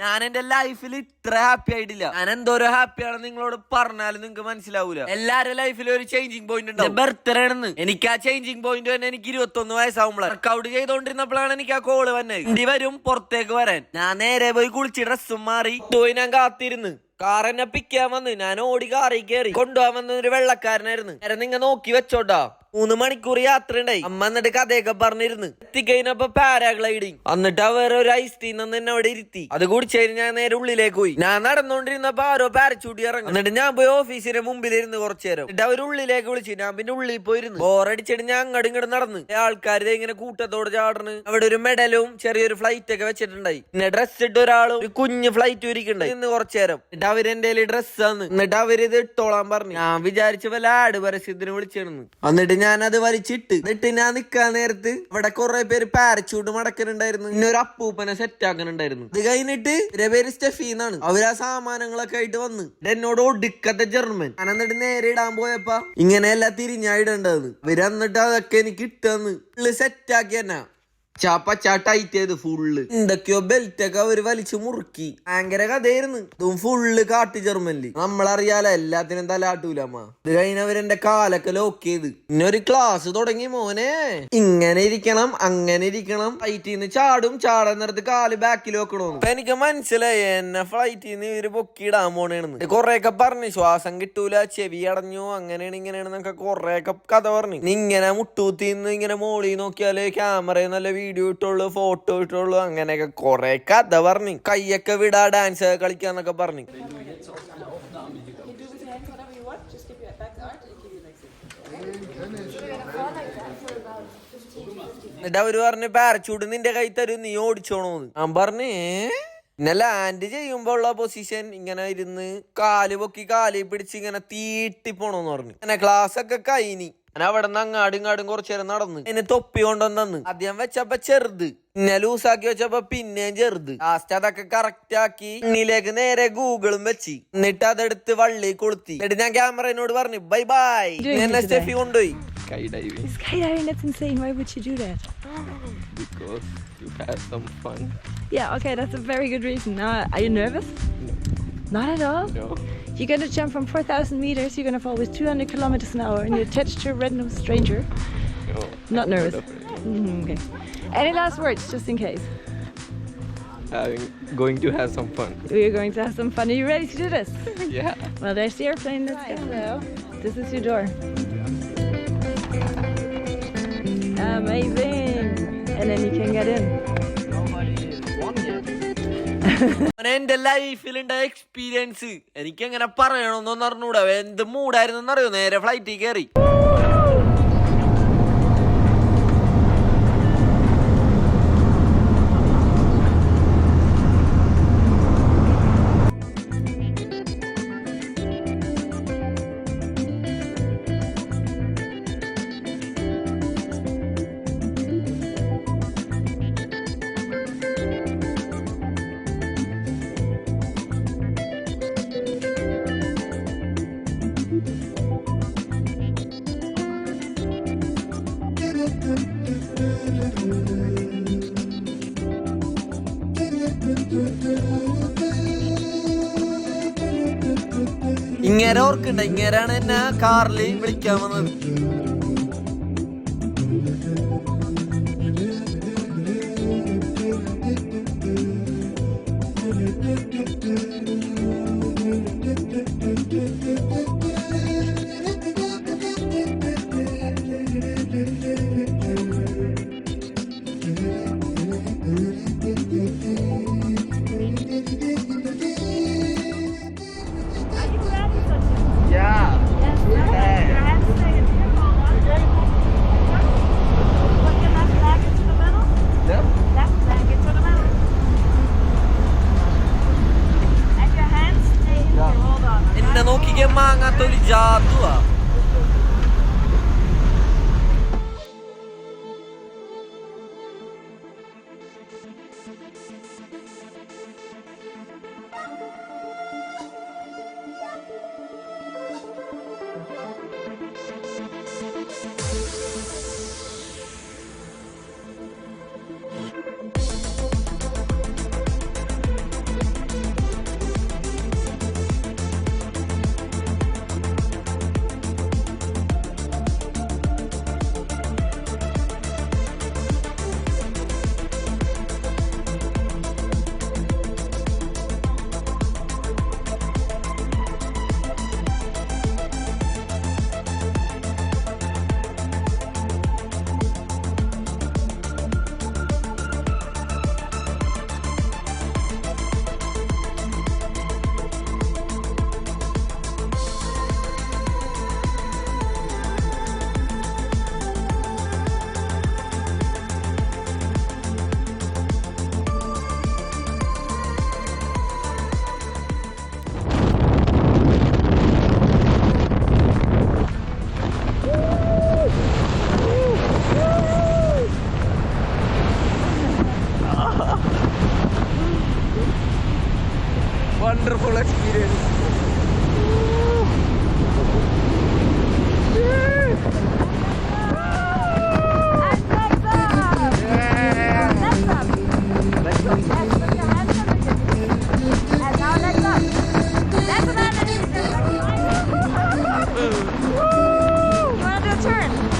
ഞാൻ എന്റെ ലൈഫിൽ ഇത്ര ഹാപ്പി ആയിട്ടില്ല. ഞാൻ എന്തോരോ ഹാപ്പിയാണെന്ന് നിങ്ങളോട് പറഞ്ഞാലും നിങ്ങൾക്ക് മനസ്സിലാവൂല. എല്ലാരുടെ ലൈഫിലും ഒരു ചേഞ്ചിങ് പോയിന്റ് ഉണ്ട്. ബർത്ത്ഡേ ആണെന്ന്. എനിക്ക് ആ ചേഞ്ചിങ് പോയിന്റ് തന്നെ എനിക്ക് 21 വയസ്സാവുമ്പോഴാണ്. വർക്കൗട്ട് ചെയ്തോണ്ടിരുന്നപ്പോഴാണ് എനിക്ക് ആ കോള് വന്നത്. ഇന്ത്യ വരും പുറത്തേക്ക് വരാൻ. ഞാൻ നേരെ പോയി കുളിച്ച് ഡ്രസ്സും മാറി പോയി ഞാൻ കാത്തിരുന്ന്. കാർ എന്നെ പിക്കാൻ വന്ന്. ഞാൻ ഓടി കാറിൽ കയറി. കൊണ്ടുപോകാൻ വന്ന ഒരു വെള്ളക്കാരനായിരുന്നു. നേരെ നിങ്ങ നോക്കി വെച്ചോട്ടാ. 3 മണിക്കൂർ യാത്ര ഉണ്ടായി. അമ്മ എന്നിട്ട് കഥയൊക്കെ പറഞ്ഞിരുന്നു. എത്തിക്കഴിഞ്ഞപ്പോ പാരാഗ്ലൈഡിങ്. എന്നിട്ട് അവർ ഒരു ഐസ് ടീ എന്നെ അവിടെ ഇരുത്തി. അത് കുടിച്ചതിന് ഞാൻ നേരെ ഉള്ളിലേക്ക് പോയി. ഞാൻ നടന്നുകൊണ്ടിരുന്നപ്പോ ആരോ പാരച്ചൂട്ടി ഇറങ്ങി. എന്നിട്ട് ഞാൻ പോയി ഓഫീസിന്റെ മുമ്പിലിരുന്ന് കുറച്ചു നേരം. എന്നിട്ട് അവർ ഉള്ളിലേക്ക് വിളിച്ചു. ഞാൻ പിന്നെ ഉള്ളിൽ പോയിരുന്നു. ബോറടിച്ചിട്ട് ഞാൻ അങ്ങോട്ടും ഇങ്ങോട്ട് നടന്ന്. ആൾക്കാർ ഇങ്ങനെ കൂട്ടത്തോട് ചാടണ്. അവിടെ ഒരു മെഡലും ചെറിയൊരു ഫ്ലൈറ്റ് ഒക്കെ വെച്ചിട്ടുണ്ടായി. പിന്നെ ഡ്രസ് ഇട്ട് ഒരാളും ഒരു കുഞ്ഞ് ഫ്ലൈറ്റ് ഒരുക്കുണ്ടായി. ഇന്ന് കുറച്ചു നേരം. എന്നിട്ട് അവരെന്റെ ഡ്രസ് തന്ന്. എന്നിട്ട് അവരിത് ഇട്ടോളാൻ പറഞ്ഞു. ഞാൻ വിചാരിച്ച വല്ല ആട് പരസ്യത്തിന് വിളിച്ചിരുന്നു. എന്നിട്ട് ഞാൻ അത് വലിച്ചിട്ട്. എന്നിട്ട് ഞാൻ നിക്കാൻ നേരത്ത് ഇവിടെ കുറെ പേര് പാരച്ചൂട്ട് മടക്കനുണ്ടായിരുന്നു. പിന്നെ ഒരു അപ്പൂപ്പനെ സെറ്റ് ആക്കനുണ്ടായിരുന്നു. ഇത് കഴിഞ്ഞിട്ട് ഇവരെ പേര് സ്റ്റെഫി എന്നാണ്. അവരാ സാമാനങ്ങളൊക്കെ ആയിട്ട് വന്ന് എന്നോട് ഒടുക്കത്തെ ജർമ്മൻ. ഞാൻ എന്നിട്ട് നേരെ ഇടാൻ പോയപ്പോ ഇങ്ങനെയല്ല തിരിഞ്ഞായിടേണ്ടത്. ഇവര് എന്നിട്ട് അതൊക്കെ എനിക്ക് ഇട്ടെന്ന് സെറ്റ് ആക്കി തന്നെ ടൈറ്റ് ചെയ്ത് ഫുള്ള്. എന്തൊക്കെയോ ബെൽറ്റ് ഒക്കെ അവര് വലിച്ചു മുറുക്കി. ഭയങ്കര കഥയായിരുന്നു. ഇതും ഫുള്ള് കാട്ടു ജർമ്മനില്. നമ്മളറിയാലോ എല്ലാത്തിനും തലാട്ടൂല അമ്മ. ഇത് കഴിഞ്ഞവരെന്റെ കാലൊക്കെ ലോക്ക് ചെയ്ത്. പിന്നെ ഒരു ക്ലാസ് തുടങ്ങി. മോനെ ഇങ്ങനെ ഇരിക്കണം അങ്ങനെ ഇരിക്കണം. ഫ്ലൈറ്റിൽ നിന്ന് ചാടാൻ നേരത്ത് കാല് ബാക്കിൽ വെക്കണോന്ന്. അപ്പൊ എനിക്ക് മനസ്സിലായി എന്നെ ഫ്ലൈറ്റിൽ നിന്ന് ഇവര് പൊക്കിയിടാൻ പോണേന്ന്. കൊറേയൊക്കെ പറഞ്ഞു. ശ്വാസം കിട്ടൂല, ചെവി അടഞ്ഞു, അങ്ങനെയാണ് ഇങ്ങനെയാണെന്നൊക്കെ കൊറേയൊക്കെ കഥ പറഞ്ഞു. ഇങ്ങനെ മുട്ടൂത്തിന്ന് ഇങ്ങനെ മോളി നോക്കിയാല് ക്യാമറയിൽ നല്ല വീഡിയോ ഇട്ടുള്ളൂ, ഫോട്ടോ ഇട്ടുള്ളൂ, അങ്ങനെയൊക്കെ കൊറേ കഥ പറഞ്ഞു. കൈയൊക്കെ വിടാ, ഡാൻസ് കളിക്കാന്നൊക്കെ പറഞ്ഞു. എന്നിട്ട് അവര് പറഞ്ഞു പാരച്ചൂട്ട് നിന്റെ കൈ തരും, നീ ഓടിച്ചോണോന്ന്. ഞാൻ പറഞ്ഞു പിന്നെ ലാൻഡ് ചെയ്യുമ്പോ ഉള്ള പൊസിഷൻ ഇങ്ങനെ ഇരുന്ന് കാല് പൊക്കി കാലിൽ പിടിച്ച് ഇങ്ങനെ തീട്ടി പോണോന്ന് പറഞ്ഞു. അങ്ങനെ ക്ലാസ് ഒക്കെ കഴിഞ്ഞി. ഞാൻ അവിടെ നിന്ന് അങ്ങാടും കുറച്ചു നേരം നടന്ന്. അതിന് തൊപ്പി കൊണ്ടുവന്നു. ആദ്യം വെച്ചപ്പോ ചെറുത്, പിന്നെ ലൂസാക്കി വെച്ചപ്പോ പിന്നെയും ചെറുത്. ലാസ്റ്റ് അതൊക്കെ കറക്റ്റ് ആക്കി ഇന്നിലേക്ക് നേരെ ഗൂഗിളും വെച്ച്. എന്നിട്ട് അതെടുത്ത് വള്ളി കൊളുത്തി. എന്നിട്ട് ഞാൻ ക്യാമറയോട് പറഞ്ഞു ബൈ ബൈ. എന്നെ സ്റ്റെഫി കൊണ്ടുപോയി. Skydiving. Skydiving, that's insane. Why would you do that? Because you have some fun. Yeah, okay, that's a very good reason. Are you nervous? No. Not at all? No. You're going to jump from 4,000 meters, you're going to fall with 200 kilometers an hour, and you're attached to a random stranger. No. Not nervous? Okay. Any last words, just in case? Going to have some fun. We're going to have some fun. Are you ready to do this? Yeah. Well, there's the airplane. Let's go. Hello. This is your door. Amazing. And then you can get in. എന്റെ ലൈഫിലുണ്ടായ experience എനിക്ക് എങ്ങനെ പറയണമെന്നൊന്നും അറിഞ്ഞൂടാ. എന്ത് മൂടായിരുന്നു അറിയോ. നേരെ ഫ്ലൈറ്റിൽ കയറി. ഇങ്ങനെ ഓർക്കണ്ട, ഇങ്ങനെയാണ് എന്നെ കാറിൽ വിളിക്കാൻ വന്നത്. എന്നെ നോക്കിക്കേ, മാങ്ങാത്തൊരു ജാതുവാ. Wonderful experience.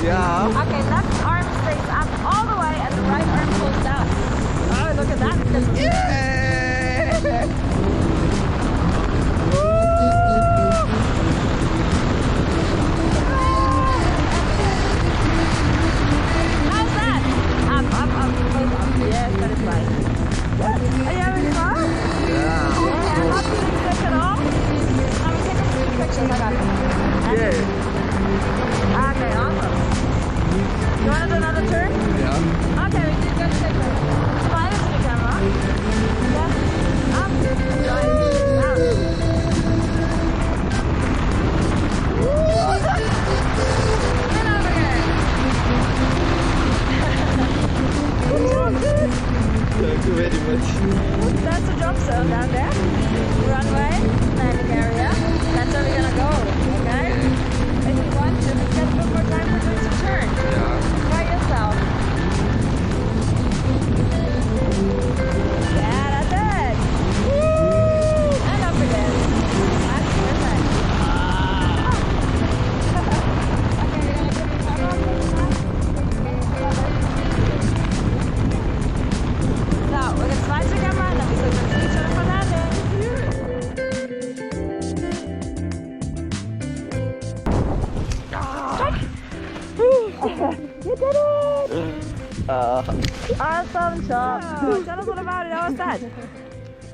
Yeah. Okay, left arm straight up all the way and the right arm pulls down. Oh, look at that. How's that? Up, both up. Yes, that is right. Are you having fun? Yeah. Yeah, not feeling sick at all? I'm taking some pictures. I got it. Yeah. Okay, awesome. You want to do another turn? Yeah. Okay, we did good picture. Smile into the camera. Yeah. Up, right, down. And over again. Thank you very much. That's the drop zone down there. Runway, landing area. That's where we're gonna go. Okay? If you want to, let's book more time for doing some turns. Yeah. By yourself. Yeah, that's it. Woo! And up again. That's perfect. Okay, we're gonna give you a couple So, we're gonna smile to the camera and then we're gonna see each other for landing. You did it! Awesome job! Tell us all about it. How was that?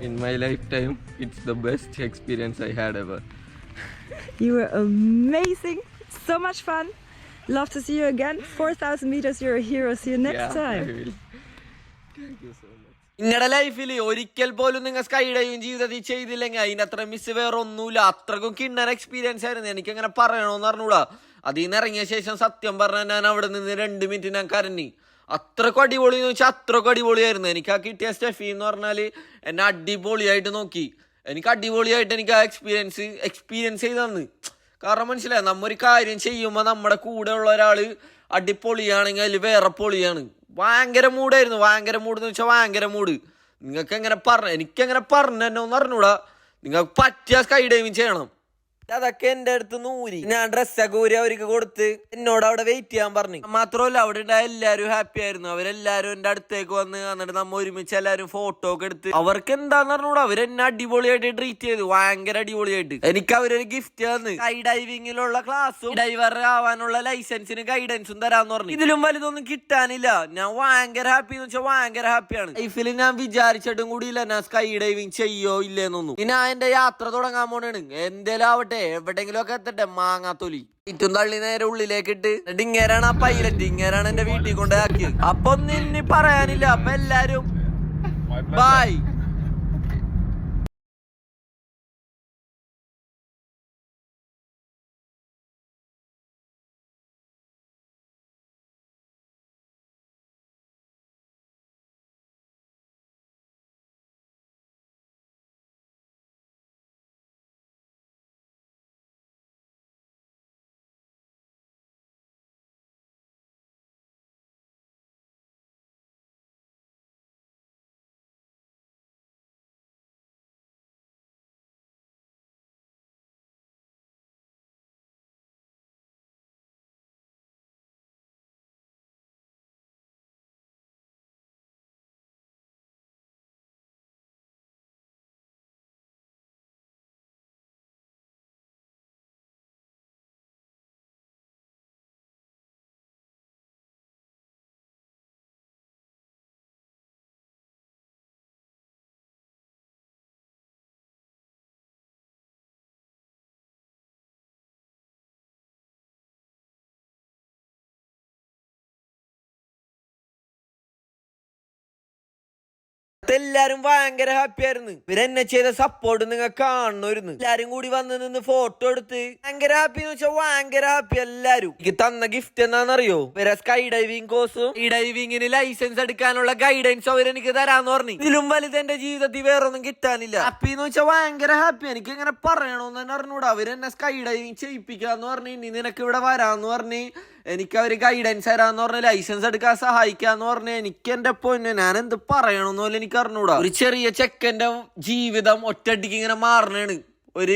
In my lifetime, it's the best experience I had ever. You were amazing. So much fun. Love to see you again. 4,000 meters. You're a hero. See you next Yeah, I time. will. Thank you so much. നിങ്ങളുടെ ലൈഫിൽ ഒരിക്കൽ പോലും നിങ്ങൾ sky diving ജീവിതത്തിൽ ചെയ്തില്ലെങ്കിൽ അതിന്റെ അത്ര miss വേറെ ഒന്നുമില്ല. അത്രക്കും കിണ്ണൻ എക്സ്പീരിയൻസ് ആയിരുന്നു. എനിക്കങ്ങനെ പറയണോന്ന് അറിഞ്ഞൂടാ. അതിൽ നിന്ന് ഇറങ്ങിയ ശേഷം സത്യം പറഞ്ഞാൽ ഞാൻ അവിടെ നിന്ന് 2 മിനിറ്റ് ഞാൻ കരഞ്ഞി. അത്രക്കും അടിപൊളി എന്ന് വെച്ചാൽ അത്രക്കും അടിപൊളിയായിരുന്നു. എനിക്ക് ആ കിട്ടിയ സ്റ്റെഫി എന്ന് പറഞ്ഞാൽ എന്നെ അടിപൊളിയായിട്ട് നോക്കി. എനിക്ക് അടിപൊളിയായിട്ട് എനിക്ക് ആ എക്സ്പീരിയൻസ് ചെയ്ത് തന്ന്. കാരണം മനസ്സിലായി, നമ്മൊരു കാര്യം ചെയ്യുമ്പോൾ നമ്മുടെ കൂടെ ഉള്ള ഒരാൾ അടിപൊളിയാണെങ്കിൽ അതിൽ വേറെ പൊളിയാണ്. ഭയങ്കര മൂടായിരുന്നു. ഭയങ്കര മൂഡ് എന്ന് വെച്ചാൽ ഭയങ്കര മൂഡ്. നിങ്ങൾക്ക് എങ്ങനെ എനിക്കെങ്ങനെ പറഞ്ഞെന്നോ എന്ന് അറിഞ്ഞൂടാ. നിങ്ങൾക്ക് പറ്റിയ സ്കൈ ഡൈവിങ് ചെയ്യണം. അതൊക്കെ എന്റെ അടുത്ത് നൂരി ഞാൻ ഡ്രസ്സൊക്കെ ഊരി അവർക്ക് കൊടുത്ത് എന്നോട് അവിടെ വെയിറ്റ് ചെയ്യാൻ പറഞ്ഞു. മാത്രമല്ല അവിടെ ഉണ്ടായ എല്ലാരും ഹാപ്പി ആയിരുന്നു. അവരെല്ലാരും എന്റെ അടുത്തേക്ക് വന്ന് എന്നിട്ട് നമ്മ ഒരുമിച്ച് എല്ലാരും ഫോട്ടോ ഒക്കെ എടുത്ത് അവർക്ക് എന്താന്ന് പറഞ്ഞൂടാ അവരെന്നെ അടിപൊളിയായിട്ട് ട്രീറ്റ് ചെയ്തു. ഭയങ്കര അടിപൊളിയായിട്ട്. എനിക്ക് അവരൊരു ഗിഫ്റ്റ് തന്ന് സ്കൈ ഡൈവിങ്ങിലുള്ള ക്ലാസ്സും ഡൈവർ ആവാനുള്ള ലൈസൻസിന് ഗൈഡൻസും തരാന്ന് പറഞ്ഞു. ഇതിലും വലുതൊന്നും കിട്ടാനില്ല. ഞാൻ ഭയങ്കര ഹാപ്പി എന്ന് വെച്ചാൽ ഭയങ്കര ഹാപ്പിയാണ്. ലൈഫിൽ ഞാൻ വിചാരിച്ചിട്ടും കൂടിയില്ല ഞാൻ സ്കൈ ഡൈവിങ് ചെയ്യോ ഇല്ലേന്നൊന്നും. ഞാൻ എന്റെ യാത്ര തുടങ്ങാൻ പോണാണ്. എന്തേലും ആവട്ടെ, എവിടെങ്കിലും ഒക്കെ എത്തട്ടെ. മാങ്ങാത്തൊലി ഇറ്റും തള്ളി നേരെ ഉള്ളിലേക്ക് ഇട്ട് എന്നിട്ട് ഇങ്ങേരാണ് ആ പൈലറ്റ്, ഇങ്ങേരാണ് എന്റെ വീട്ടിൽ കൊണ്ടാക്കിയത്. അപ്പൊ ഒന്നും പറയാനില്ല. അപ്പൊ എല്ലാരും ബൈ. എല്ലാരും ഭയങ്കര ഹാപ്പി ആയിരുന്നു. ഇവരെന്നെ ചെയ്ത സപ്പോർട്ട് നിങ്ങൾ കാണുമായിരുന്നു. എല്ലാരും കൂടി വന്ന് നിന്ന് ഫോട്ടോ എടുത്ത് ഭയങ്കര ഹാപ്പി എന്ന് വെച്ചാൽ ഭയങ്കര ഹാപ്പി. എല്ലാരും എനിക്ക് തന്ന ഗിഫ്റ്റ് എന്താണെന്നറിയോ? ഇവരെ സ്കൈ ഡൈവിംഗ് കോഴ്സും ഈ ഡൈവിംഗിന് ലൈസൻസ് എടുക്കാനുള്ള ഗൈഡൻസ് അവരെനിക്ക് തരാന്ന് പറഞ്ഞു. ഇതിലും വലുത് എന്റെ ജീവിതത്തിൽ വേറൊന്നും കിട്ടാനില്ല. ഹാപ്പി എന്ന് വെച്ചാൽ ഭയങ്കര ഹാപ്പി. എനിക്ക് ഇങ്ങനെ പറയണോന്ന് തന്നെ അറിഞ്ഞൂടാ. അവരെന്നെ സ്കൈ ഡൈവിംഗ് ചെയ്യിപ്പിക്കാന്ന് പറഞ്ഞു. ഇനി നിനക്ക് ഇവിടെ വരാന്ന് പറഞ്ഞ് എനിക്ക് അവര് ഗൈഡൻസ് തരാന്ന് പറഞ്ഞ് ലൈസൻസ് എടുക്കാൻ സഹായിക്കാന്ന് പറഞ്ഞ് എനിക്ക് എന്റെ പൊന്നെ ഞാൻ എന്ത് പറയണമെന്ന് പോലും എനിക്ക് അറിഞ്ഞൂടാ. ഒരു ചെറിയ ചെക്കന്റെ ജീവിതം ഒറ്റയടിക്ക് ഇങ്ങനെ മാറണാണ്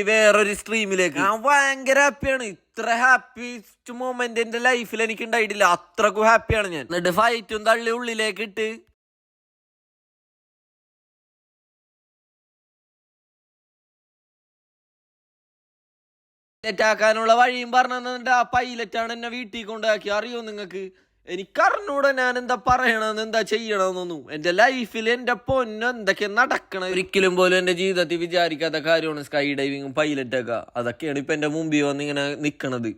വേറൊരു സ്ട്രീമിലേക്ക്. ഞാൻ ഭയങ്കര ഹാപ്പിയാണ്. ഇത്ര ഹാപ്പിസ്റ്റ് മൊമെന്റ് എന്റെ ലൈഫിൽ എനിക്ക് ഉണ്ടായിട്ടില്ല. അത്രക്കും ഹാപ്പിയാണ് ഞാൻ. എന്നിട്ട് ഫൈറ്റും തള്ളി ഉള്ളിലേക്ക് ഇട്ട് ആക്കാനുള്ള വഴിയും പറഞ്ഞു തന്നിട്ട് ആ പൈലറ്റാണ് എന്നെ വീട്ടിൽ കൊണ്ടാക്കി. അറിയോ നിങ്ങൾക്ക്? എനിക്കറിഞ്ഞൂടെ ഞാൻ എന്താ പറയണമെന്ന് എന്താ ചെയ്യണമെന്നൊന്നും. എന്റെ ലൈഫിൽ എന്റെ പൊന്ന് എന്തൊക്കെ നടക്കണം. ഒരിക്കലും പോലും എന്റെ ജീവിതത്തിൽ വിചാരിക്കാത്ത കാര്യമാണ് സ്കൈ ഡൈവിങ്ങും പൈലറ്റൊക്കെ. അതൊക്കെയാണ് ഇപ്പൊ എന്റെ മുമ്പിൽ വന്ന് ഇങ്ങനെ നിക്കണത്.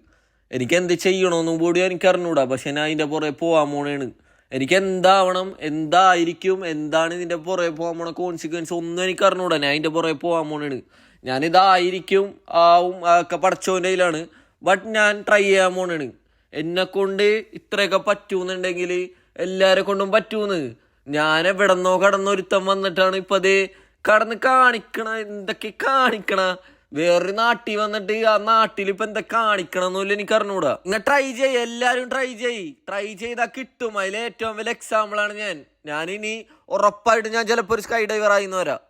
എനിക്ക് എന്ത് ചെയ്യണമെന്നും കൂടി എനിക്ക് അറിഞ്ഞൂടാ. പക്ഷെ ഞാൻ അതിന്റെ പുറകെ പോവാൻ പോണേണ്. എനിക്ക് എന്താവണം, എന്തായിരിക്കും, എന്താണ് ഇതിന്റെ പുറകെ പോകാൻ പോണ കോൺസിക്വൻസ് ഒന്നും എനിക്ക് അറിഞ്ഞൂടാ. ഞാൻ അതിന്റെ പുറകെ പോകാൻ പോണേണ്. ഞാനിതായിരിക്കും ആവും ഒക്കെ പഠിച്ചോൻ്റെ കയ്യിലാണ്. ബട്ട് ഞാൻ ട്രൈ ചെയ്യാൻ പോണാണ്. എന്നെ കൊണ്ട് ഇത്രയൊക്കെ പറ്റൂന്നുണ്ടെങ്കിൽ എല്ലാരെ കൊണ്ടും പറ്റൂന്ന്. ഞാൻ എവിടെന്നോ കടന്നൊരുത്തം വന്നിട്ടാണ് ഇപ്പൊ അതേ കടന്ന് കാണിക്കണ. എന്തൊക്കെ കാണിക്കണ? വേറൊരു നാട്ടിൽ വന്നിട്ട് ആ നാട്ടിൽ ഇപ്പൊ എന്താ കാണിക്കണം എന്നല്ല എനിക്ക് അറിഞ്ഞൂടാ. നിങ്ങൾ ട്രൈ ചെയ്യ, എല്ലാരും ട്രൈ ചെയ്താ കിട്ടും. അതിൽ ഏറ്റവും വലിയ എക്സാമ്പിൾ ആണ് ഞാനിനി ഉറപ്പായിട്ട് ഞാൻ ചിലപ്പോ ഒരു സ്കൈ ഡൈവർ ആയിന്ന് വരാം.